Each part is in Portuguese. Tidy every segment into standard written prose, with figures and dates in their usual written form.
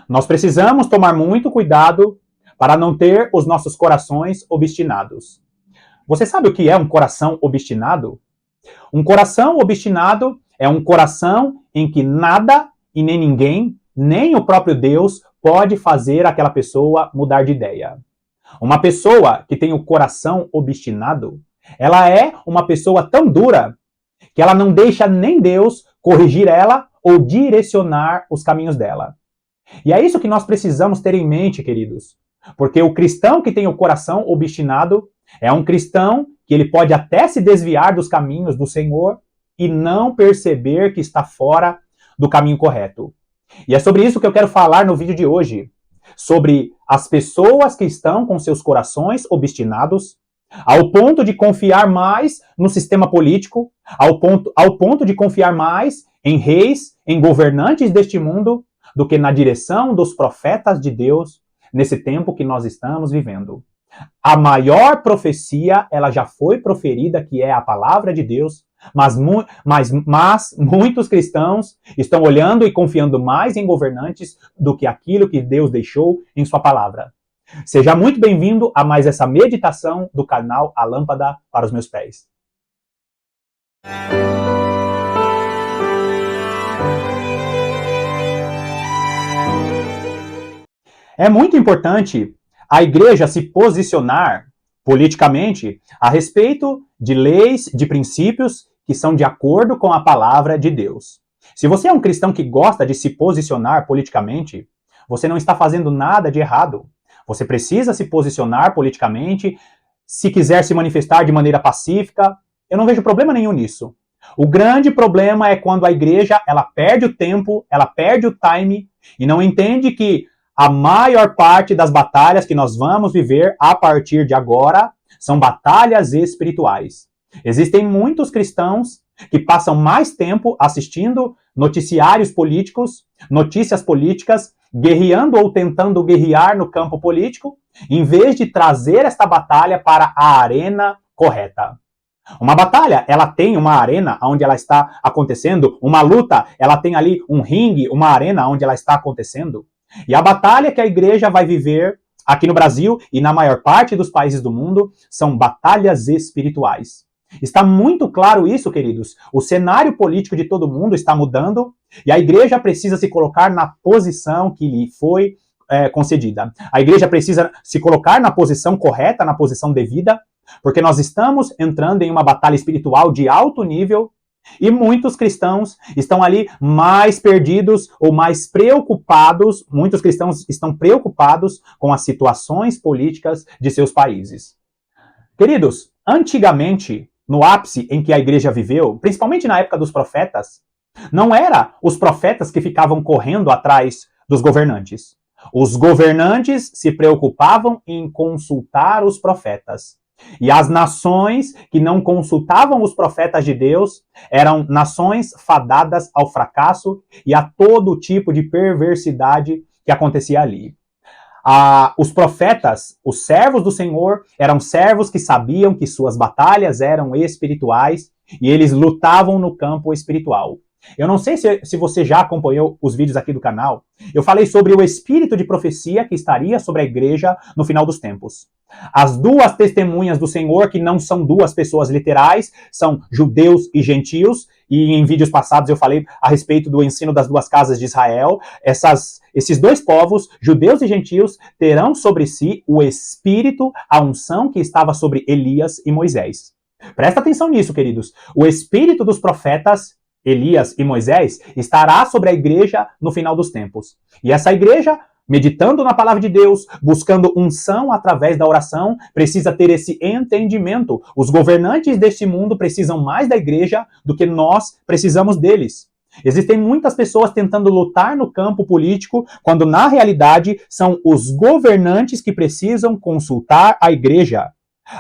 Nós precisamos tomar muito cuidado para não ter os nossos corações obstinados. Você sabe o que é um coração obstinado? Um coração obstinado é um coração em que nada e nem ninguém, nem o próprio Deus, pode fazer aquela pessoa mudar de ideia. Uma pessoa que tem o coração obstinado, ela é uma pessoa tão dura que ela não deixa nem Deus corrigir ela ou direcionar os caminhos dela. E é isso que nós precisamos ter em mente, queridos. Porque o cristão que tem o coração obstinado é um cristão que ele pode até se desviar dos caminhos do Senhor e não perceber que está fora do caminho correto. E é sobre isso que eu quero falar no vídeo de hoje. Sobre as pessoas que estão com seus corações obstinados, ao ponto de confiar mais no sistema político, ao ponto de confiar mais em reis, em governantes deste mundo, do que na direção dos profetas de Deus nesse tempo que nós estamos vivendo. A maior profecia, ela já foi proferida, que é a palavra de Deus, mas muitos cristãos estão olhando e confiando mais em governantes do que aquilo que Deus deixou em sua palavra. Seja muito bem-vindo a mais essa meditação do canal A Lâmpada para os Meus Pés. É muito importante a igreja se posicionar politicamente a respeito de leis, de princípios que são de acordo com a palavra de Deus. Se você é um cristão que gosta de se posicionar politicamente, você não está fazendo nada de errado. Você precisa se posicionar politicamente, se quiser se manifestar de maneira pacífica, eu não vejo problema nenhum nisso. O grande problema é quando a igreja ela perde o tempo, ela perde o time e não entende que a maior parte das batalhas que nós vamos viver a partir de agora são batalhas espirituais. Existem muitos cristãos que passam mais tempo assistindo noticiários políticos, notícias políticas, guerreando ou tentando guerrear no campo político, em vez de trazer esta batalha para a arena correta. Uma batalha, ela tem uma arena onde ela está acontecendo, uma luta, ela tem ali um ringue, uma arena onde ela está acontecendo. E a batalha que a igreja vai viver aqui no Brasil e na maior parte dos países do mundo são batalhas espirituais. Está muito claro isso, queridos. O cenário político de todo mundo está mudando e a igreja precisa se colocar na posição que lhe foi concedida. A igreja precisa se colocar na posição correta, na posição devida, porque nós estamos entrando em uma batalha espiritual de alto nível. E muitos cristãos estão ali mais perdidos ou mais preocupados, muitos cristãos estão preocupados com as situações políticas de seus países. Queridos, antigamente, no ápice em que a igreja viveu, principalmente na época dos profetas, não era os profetas que ficavam correndo atrás dos governantes. Os governantes se preocupavam em consultar os profetas. E as nações que não consultavam os profetas de Deus eram nações fadadas ao fracasso e a todo tipo de perversidade que acontecia ali. Os profetas, os servos do Senhor, eram servos que sabiam que suas batalhas eram espirituais e eles lutavam no campo espiritual. Eu não sei se você já acompanhou os vídeos aqui do canal. Eu falei sobre o espírito de profecia que estaria sobre a igreja no final dos tempos. As duas testemunhas do Senhor, que não são duas pessoas literais, são judeus e gentios. E em vídeos passados eu falei a respeito do ensino das duas casas de Israel. Esses dois povos, judeus e gentios, terão sobre si o espírito, a unção que estava sobre Elias e Moisés. Presta atenção nisso, queridos. O espírito dos profetas Elias e Moisés estará sobre a igreja no final dos tempos. E essa igreja, meditando na palavra de Deus, buscando unção através da oração, precisa ter esse entendimento. Os governantes deste mundo precisam mais da igreja do que nós precisamos deles. Existem muitas pessoas tentando lutar no campo político, quando na realidade são os governantes que precisam consultar a igreja.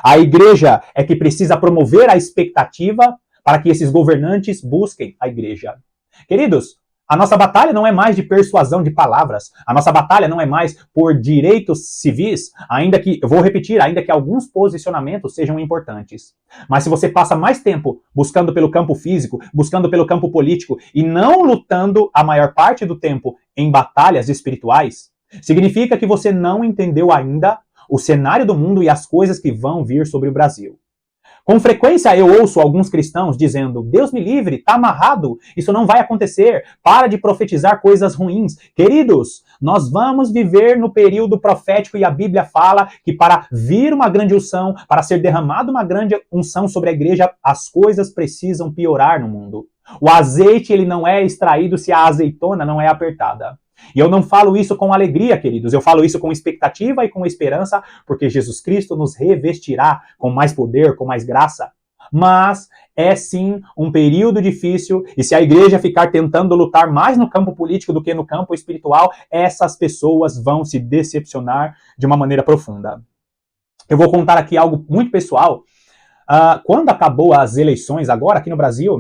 A igreja é que precisa promover a expectativa para que esses governantes busquem a igreja. Queridos, A nossa batalha não é mais de persuasão de palavras. A nossa batalha não é mais por direitos civis, ainda que, eu vou repetir, ainda que alguns posicionamentos sejam importantes. Mas se você passa mais tempo buscando pelo campo físico, buscando pelo campo político e não lutando a maior parte do tempo em batalhas espirituais, significa que você não entendeu ainda o cenário do mundo e as coisas que vão vir sobre o Brasil. Com frequência eu ouço alguns cristãos dizendo: Deus me livre, está amarrado, isso não vai acontecer, para de profetizar coisas ruins. Queridos, nós vamos viver no período profético e a Bíblia fala que para vir uma grande unção, para ser derramada uma grande unção sobre a igreja, as coisas precisam piorar no mundo. O azeite ele não é extraído se a azeitona não é apertada. E eu não falo isso com alegria, queridos, eu falo isso com expectativa e com esperança, porque Jesus Cristo nos revestirá com mais poder, com mais graça. Mas é sim um período difícil, e se a igreja ficar tentando lutar mais no campo político do que no campo espiritual, essas pessoas vão se decepcionar de uma maneira profunda. Eu vou contar aqui algo muito pessoal. Quando acabou as eleições, agora aqui no Brasil,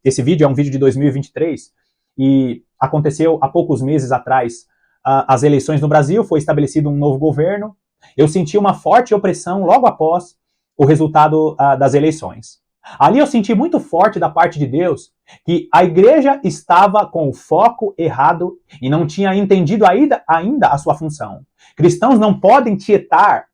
esse vídeo é um vídeo de 2023, e aconteceu há poucos meses atrás as eleições no Brasil, foi estabelecido um novo governo. Eu senti uma forte opressão logo após o resultado das eleições. Ali eu senti muito forte da parte de Deus que a igreja estava com o foco errado e não tinha entendido ainda a sua função. Cristãos não podem tietar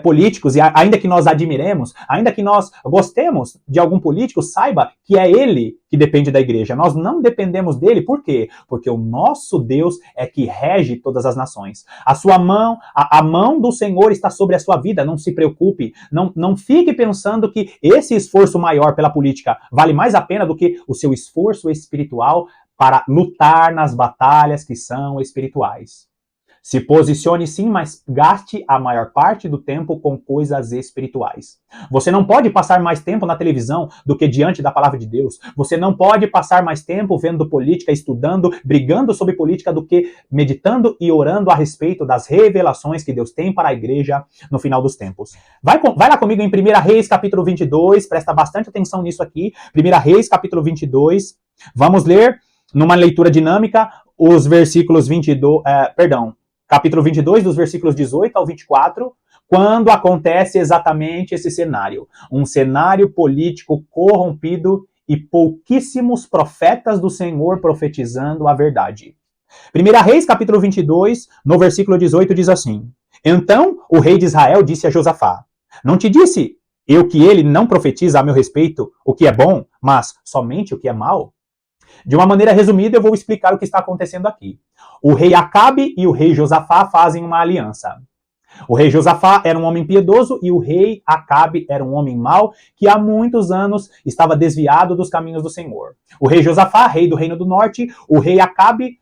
políticos, e ainda que nós admiremos, ainda que nós gostemos de algum político, saiba que é ele que depende da igreja. Nós não dependemos dele, por quê? Porque o nosso Deus é que rege todas as nações. A sua mão, a mão do Senhor está sobre a sua vida, não se preocupe, não fique pensando que esse esforço maior pela política vale mais a pena do que o seu esforço espiritual para lutar nas batalhas que são espirituais. Se posicione sim, mas gaste a maior parte do tempo com coisas espirituais. Você não pode passar mais tempo na televisão do que diante da palavra de Deus. Você não pode passar mais tempo vendo política, estudando, brigando sobre política do que meditando e orando a respeito das revelações que Deus tem para a igreja no final dos tempos. Vai lá comigo em 1 Reis, capítulo 22, presta bastante atenção nisso aqui. 1 Reis, capítulo 22. Vamos ler numa leitura dinâmica os versículos capítulo 22, dos versículos 18 ao 24, quando acontece exatamente esse cenário. Um cenário político corrompido e pouquíssimos profetas do Senhor profetizando a verdade. 1 Reis, capítulo 22, no versículo 18, diz assim: Então o rei de Israel disse a Josafá: Não te disse eu que ele não profetiza a meu respeito o que é bom, mas somente o que é mal? De uma maneira resumida, eu vou explicar o que está acontecendo aqui. O rei Acabe e o rei Josafá fazem uma aliança. O rei Josafá era um homem piedoso e o rei Acabe era um homem mau que há muitos anos estava desviado dos caminhos do Senhor. O rei Josafá, rei do reino do norte, o rei Acabe,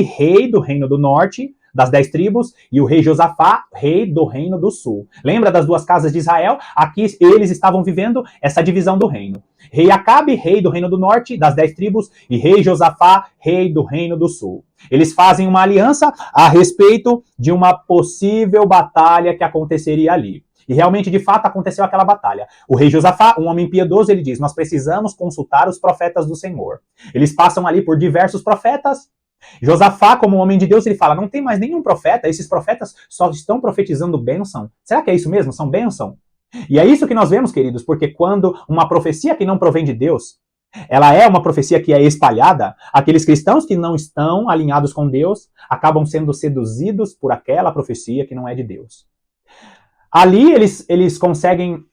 rei do reino do norte, das 10 tribos, e o rei Josafá, rei do reino do sul. Lembra das duas casas de Israel? Aqui eles estavam vivendo essa divisão do reino. Rei Acabe, rei do reino do norte, das 10 tribos, e rei Josafá, rei do reino do sul. Eles fazem uma aliança a respeito de uma possível batalha que aconteceria ali. E realmente, de fato, aconteceu aquela batalha. O rei Josafá, um homem piedoso, ele diz: nós precisamos consultar os profetas do Senhor. Eles passam ali por diversos profetas. Josafá, como homem de Deus, ele fala: não tem mais nenhum profeta, esses profetas só estão profetizando bênção. Será que é isso mesmo? São bênção? E é isso que nós vemos, queridos, porque quando uma profecia que não provém de Deus, ela é uma profecia que é espalhada, aqueles cristãos que não estão alinhados com Deus acabam sendo seduzidos por aquela profecia que não é de Deus. Ali eles conseguem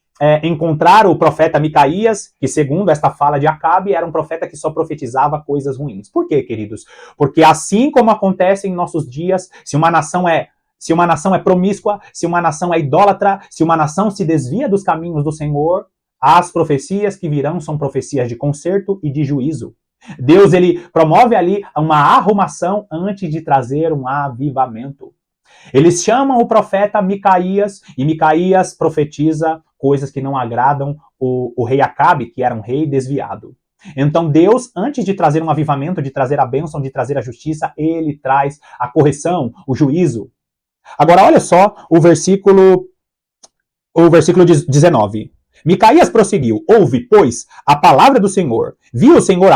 encontrar o profeta Micaías, que segundo esta fala de Acabe, era um profeta que só profetizava coisas ruins. Por quê, queridos? Porque assim como acontece em nossos dias, se uma nação é promíscua, se uma nação é idólatra, se uma nação se desvia dos caminhos do Senhor, as profecias que virão são profecias de conserto e de juízo. Deus, ele promove ali uma arrumação antes de trazer um avivamento. Eles chamam o profeta Micaías, e Micaías profetiza coisas que não agradam o rei Acabe, que era um rei desviado. Então Deus, antes de trazer um avivamento, de trazer a bênção, de trazer a justiça, ele traz a correção, o juízo. Agora olha só o versículo 19. Micaías prosseguiu: ouve, pois, a palavra do Senhor. Viu o Senhor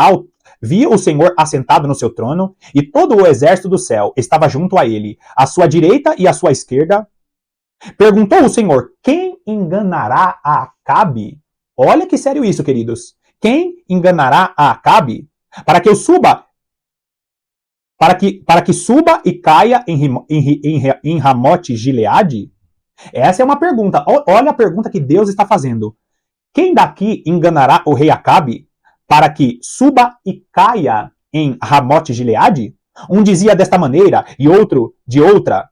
vi o Senhor assentado no seu trono, e todo o exército do céu estava junto a ele, à sua direita e à sua esquerda. Perguntou o Senhor: quem enganará a Acabe? Olha que sério isso, queridos. Quem enganará a Acabe? Para que eu suba, para que suba e caia em Ramote Gileade? Essa é uma pergunta. Olha a pergunta que Deus está fazendo. Quem daqui enganará o rei Acabe para que suba e caia em Ramote Gileade? Um dizia desta maneira e outro de outra.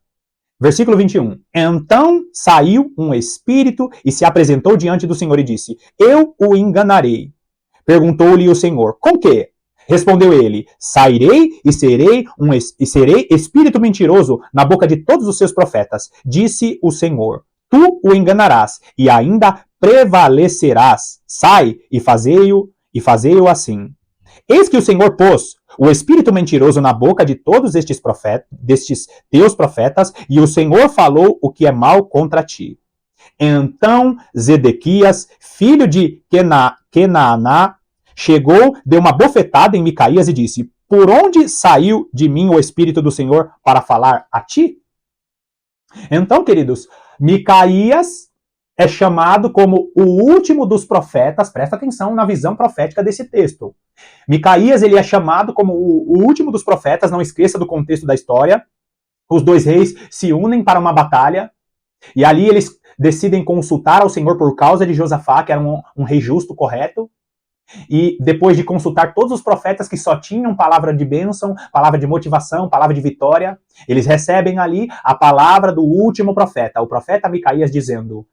Versículo 21. Então saiu um espírito e se apresentou diante do Senhor e disse: eu o enganarei. Perguntou-lhe o Senhor: com que? Respondeu ele: sairei e serei espírito mentiroso na boca de todos os seus profetas. Disse o Senhor: tu o enganarás e ainda prevalecerás. Sai e fazei-o assim. Eis que o Senhor pôs o espírito mentiroso na boca de todos destes teus profetas, e o Senhor falou o que é mal contra ti. Então Zedequias, filho de Kenaaná, chegou, deu uma bofetada em Micaías e disse: por onde saiu de mim o Espírito do Senhor para falar a ti? Então, queridos, Micaías é chamado como o último dos profetas. Presta atenção na visão profética desse texto. Micaías, ele é chamado como o último dos profetas. Não esqueça do contexto da história. Os dois reis se unem para uma batalha e ali eles decidem consultar ao Senhor por causa de Josafá, que era um rei justo, correto. E depois de consultar todos os profetas que só tinham palavra de bênção, palavra de motivação, palavra de vitória, eles recebem ali a palavra do último profeta, o profeta Micaías, dizendo: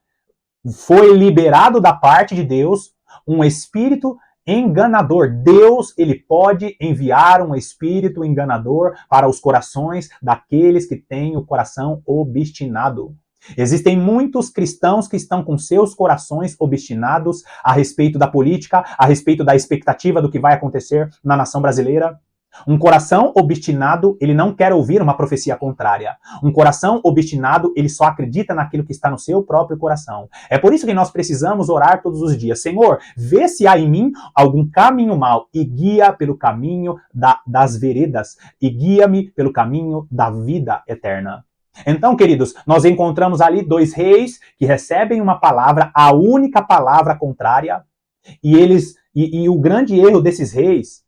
foi liberado da parte de Deus um espírito enganador. Deus, ele pode enviar um espírito enganador para os corações daqueles que têm o coração obstinado. Existem muitos cristãos que estão com seus corações obstinados a respeito da política, a respeito da expectativa do que vai acontecer na nação brasileira. Um coração obstinado, ele não quer ouvir uma profecia contrária. Um coração obstinado, ele só acredita naquilo que está no seu próprio coração. É por isso que nós precisamos orar todos os dias. Senhor, vê se há em mim algum caminho mau e guia pelo caminho das veredas e guia-me pelo caminho da vida eterna. Então, queridos, nós encontramos ali dois reis que recebem uma palavra, a única palavra contrária, e o grande erro desses reis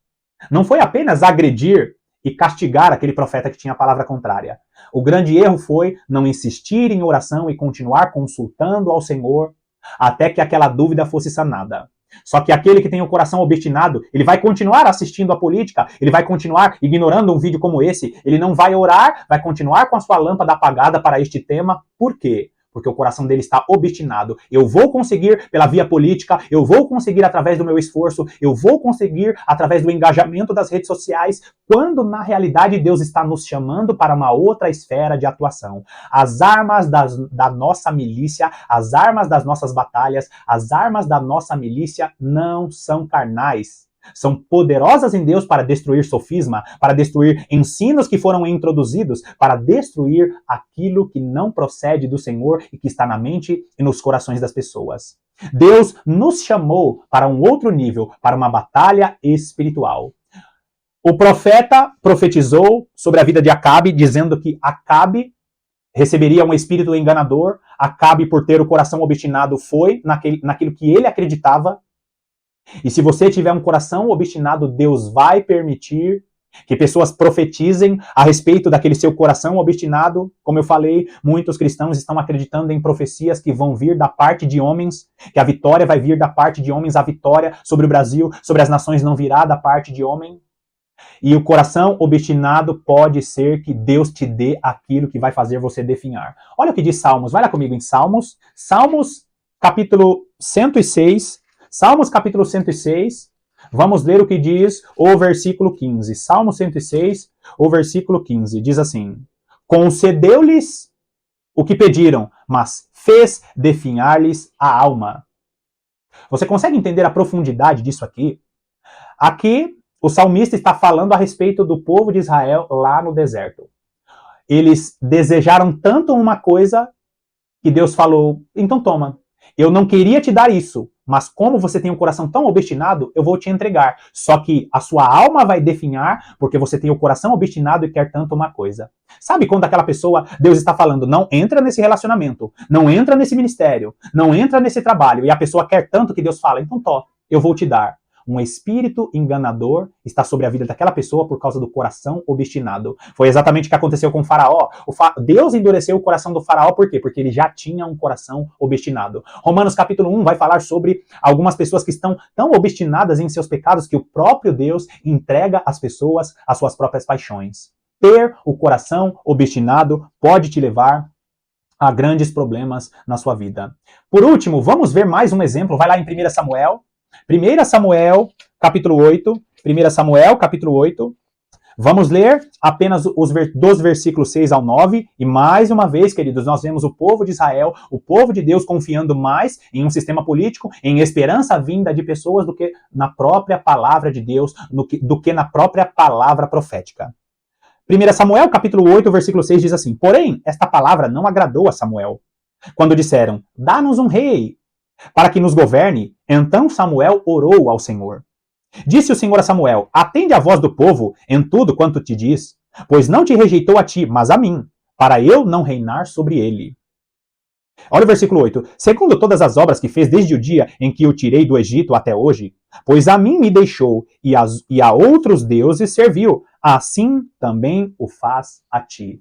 não foi apenas agredir e castigar aquele profeta que tinha a palavra contrária. O grande erro foi não insistir em oração e continuar consultando ao Senhor até que aquela dúvida fosse sanada. Só que aquele que tem o coração obstinado, ele vai continuar assistindo a política, ele vai continuar ignorando um vídeo como esse, ele não vai orar, vai continuar com a sua lâmpada apagada para este tema. Por quê? Porque o coração dele está obstinado. Eu vou conseguir pela via política, eu vou conseguir através do meu esforço, eu vou conseguir através do engajamento das redes sociais, quando na realidade Deus está nos chamando para uma outra esfera de atuação. As armas da nossa milícia, as armas das nossas batalhas, as armas da nossa milícia não são carnais. São poderosas em Deus para destruir sofisma, para destruir ensinos que foram introduzidos, para destruir aquilo que não procede do Senhor e que está na mente e nos corações das pessoas. Deus nos chamou para um outro nível, para uma batalha espiritual. O profeta profetizou sobre a vida de Acabe, dizendo que Acabe receberia um espírito enganador. Acabe, por ter o coração obstinado, foi naquilo que ele acreditava. E se você tiver um coração obstinado, Deus vai permitir que pessoas profetizem a respeito daquele seu coração obstinado. Como eu falei, muitos cristãos estão acreditando em profecias que vão vir da parte de homens, que a vitória vai vir da parte de homens, a vitória sobre o Brasil, sobre as nações não virá da parte de homem. E o coração obstinado pode ser que Deus te dê aquilo que vai fazer você definhar. Olha o que diz Salmos, vai lá comigo em Salmos. Salmos, capítulo 106. Salmos capítulo 106, vamos ler o que diz o versículo 15. Salmo 106, o versículo 15, diz assim: concedeu-lhes o que pediram, mas fez definhar-lhes a alma. Você consegue entender a profundidade disso aqui? Aqui, o salmista está falando a respeito do povo de Israel lá no deserto. Eles desejaram tanto uma coisa que Deus falou: então toma, eu não queria te dar isso, mas como você tem um coração tão obstinado, eu vou te entregar. Só que a sua alma vai definhar, porque você tem o coração obstinado e quer tanto uma coisa. Sabe quando aquela pessoa, Deus está falando, não entra nesse relacionamento, não entra nesse ministério, não entra nesse trabalho, e a pessoa quer tanto que Deus fala, então eu vou te dar. Um espírito enganador está sobre a vida daquela pessoa por causa do coração obstinado. Foi exatamente o que aconteceu com o faraó. Deus endureceu o coração do faraó, por quê? Porque ele já tinha um coração obstinado. Romanos capítulo 1 vai falar sobre algumas pessoas que estão tão obstinadas em seus pecados que o próprio Deus entrega as pessoas às suas próprias paixões. Ter o coração obstinado pode te levar a grandes problemas na sua vida. Por último, vamos ver mais um exemplo. Vai lá em 1 Samuel. 1 Samuel, capítulo 8. 1 Samuel, capítulo 8. Vamos ler apenas dos versículos 6 ao 9. E mais uma vez, queridos, nós vemos o povo de Israel, o povo de Deus, confiando mais em um sistema político, em esperança vinda de pessoas do que na própria palavra de Deus, do que na própria palavra profética. 1 Samuel, capítulo 8, versículo 6 diz assim: Porém, esta palavra não agradou a Samuel. Quando disseram, dá-nos um rei para que nos governe, então Samuel orou ao Senhor. Disse o Senhor a Samuel, atende a voz do povo em tudo quanto te diz, pois não te rejeitou a ti, mas a mim, para eu não reinar sobre ele. Olha o versículo 8. Segundo todas as obras que fez desde o dia em que o tirei do Egito até hoje, pois a mim me deixou e a outros deuses serviu, assim também o faz a ti.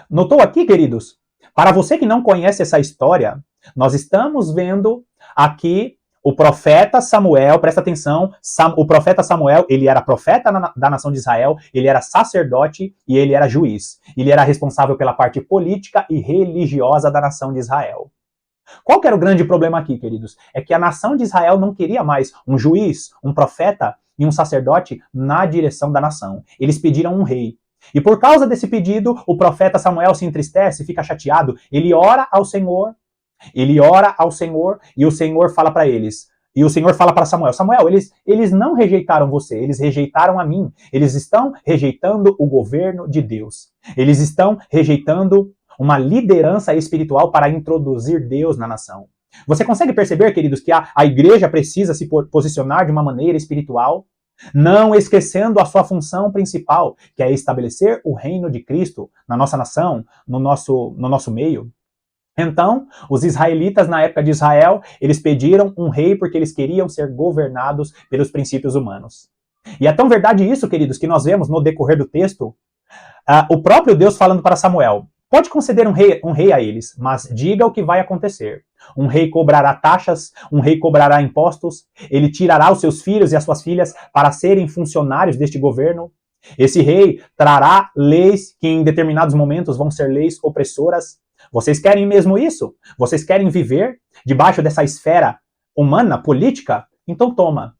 Notou aqui, queridos? Para você que não conhece essa história, nós estamos vendo aqui o profeta Samuel, presta atenção, o profeta Samuel, ele era profeta da nação de Israel, ele era sacerdote e ele era juiz. Ele era responsável pela parte política e religiosa da nação de Israel. Qual que era o grande problema aqui, queridos? É que a nação de Israel não queria mais um juiz, um profeta e um sacerdote na direção da nação. Eles pediram um rei. E por causa desse pedido, o profeta Samuel se entristece, fica chateado, ele ora ao Senhor e o Senhor fala para eles. E o Senhor fala para Samuel, Samuel, eles não rejeitaram você, eles rejeitaram a mim. Eles estão rejeitando o governo de Deus. Eles estão rejeitando uma liderança espiritual para introduzir Deus na nação. Você consegue perceber, queridos, que a igreja precisa se posicionar de uma maneira espiritual? Não esquecendo a sua função principal, que é estabelecer o reino de Cristo na nossa nação, no nosso meio. Então, os israelitas, na época de Israel, eles pediram um rei porque eles queriam ser governados pelos princípios humanos. E é tão verdade isso, queridos, que nós vemos no decorrer do texto, o próprio Deus falando para Samuel, pode conceder um rei a eles, mas diga o que vai acontecer. Um rei cobrará taxas, um rei cobrará impostos, ele tirará os seus filhos e as suas filhas para serem funcionários deste governo. Esse rei trará leis que em determinados momentos vão ser leis opressoras. Vocês querem mesmo isso? Vocês querem viver debaixo dessa esfera humana, política? Então toma.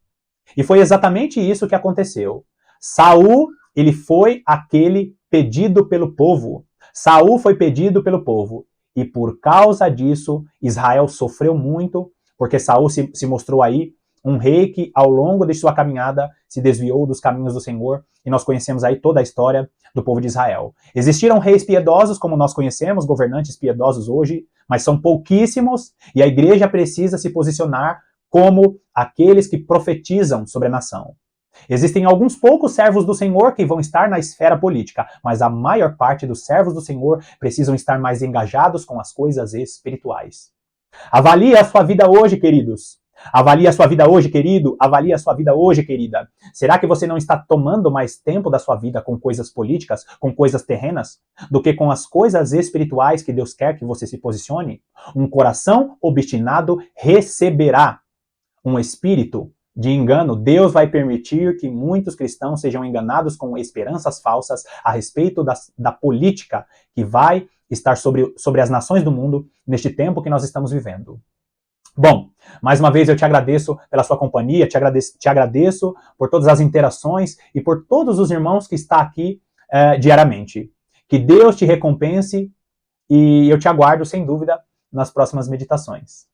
E foi exatamente isso que aconteceu. Saul, ele foi aquele pedido pelo povo. Saul foi pedido pelo povo. E por causa disso, Israel sofreu muito, porque Saul se mostrou aí um rei que, ao longo de sua caminhada, se desviou dos caminhos do Senhor, e nós conhecemos aí toda a história do povo de Israel. Existiram reis piedosos, como nós conhecemos, governantes piedosos hoje, mas são pouquíssimos, e a igreja precisa se posicionar como aqueles que profetizam sobre a nação. Existem alguns poucos servos do Senhor que vão estar na esfera política, mas a maior parte dos servos do Senhor precisam estar mais engajados com as coisas espirituais. Avalie a sua vida hoje, queridos. Avalie a sua vida hoje, querido. Avalie a sua vida hoje, querida. Será que você não está tomando mais tempo da sua vida com coisas políticas, com coisas terrenas, do que com as coisas espirituais que Deus quer que você se posicione? Um coração obstinado receberá um espírito de engano. Deus vai permitir que muitos cristãos sejam enganados com esperanças falsas a respeito da política que vai estar sobre as nações do mundo neste tempo que nós estamos vivendo. Bom, mais uma vez eu te agradeço pela sua companhia, te agradeço por todas as interações e por todos os irmãos que estão aqui diariamente. Que Deus te recompense e eu te aguardo, sem dúvida, nas próximas meditações.